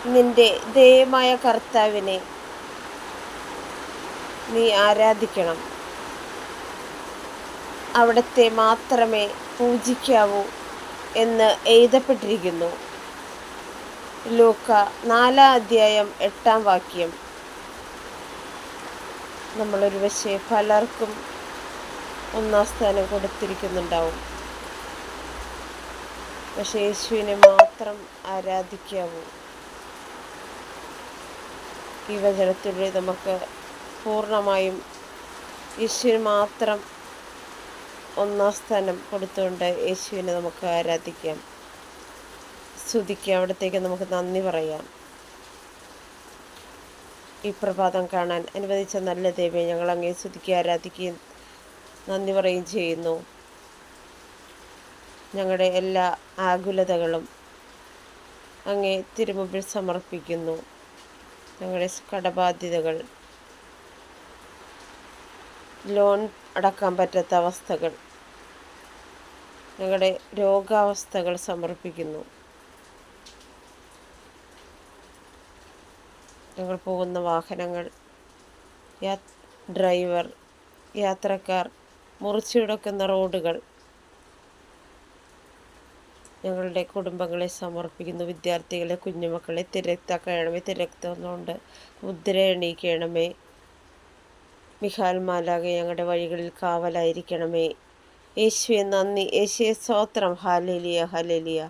നിന്റെ ദൈവമായ കർത്താവിനെ നീ ആരാധിക്കണം. അവിടുത്തെ മാത്രമേ പൂജിക്കാവൂ എന്ന് എഴുതപ്പെട്ടിരിക്കുന്നു. ലൂക്ക 4:8. നമ്മളൊരു പക്ഷേ പലർക്കും 1-ാം സ്ഥാനം കൊടുത്തിരിക്കുന്നുണ്ടാവും. പക്ഷേ യേശുവിനെ മാത്രം ആരാധിക്കാവൂ. ഈ വചനത്തിലൂടെ നമുക്ക് പൂർണ്ണമായും യേശുവിന് മാത്രം 1-ാം സ്ഥാനം കൊടുത്തുകൊണ്ട് യേശുവിനെ നമുക്ക് ആരാധിക്കാം, സ്തുതിക്കാം, അവിടത്തേക്ക് നമുക്ക് നന്ദി പറയാം. ഈ പ്രഭാതം കാണാൻ അനുവദിച്ച നല്ല ദൈവമേ, ഞങ്ങൾ അങ്ങേ സ്തുതിക്കുകയും ആരാധിക്കുകയും നന്ദി പറയുകയും ചെയ്യുന്നു. ഞങ്ങളുടെ എല്ലാ ആകുലതകളും അങ്ങേ തിരുമുമ്പിൽ സമർപ്പിക്കുന്നു. ഞങ്ങളുടെ കടബാധ്യതകൾ, ലോൺ അടക്കാൻ പറ്റാത്ത അവസ്ഥകൾ, ഞങ്ങളുടെ രോഗാവസ്ഥകൾ സമർപ്പിക്കുന്നു. ഞങ്ങൾ പോകുന്ന വാഹനങ്ങൾ, ഡ്രൈവർ, യാത്രക്കാർ, മുറിച്ചു കിടക്കുന്ന റോഡുകൾ, ഞങ്ങളുടെ കുടുംബങ്ങളെ സമർപ്പിക്കുന്നു. വിദ്യാർത്ഥികളെ, കുഞ്ഞുമക്കളെ തിരക്താക്കണമേ. തിരക്തന്നുകൊണ്ട് മുദ്ര എണീക്കണമേ. മിഖാൽ മാലാഖ ഞങ്ങളുടെ വഴികളിൽ കാവലായിരിക്കണമേ. യേശുവെ നന്ദി, യേശുവെ സ്തോത്രം. Hallelujah, hallelujah.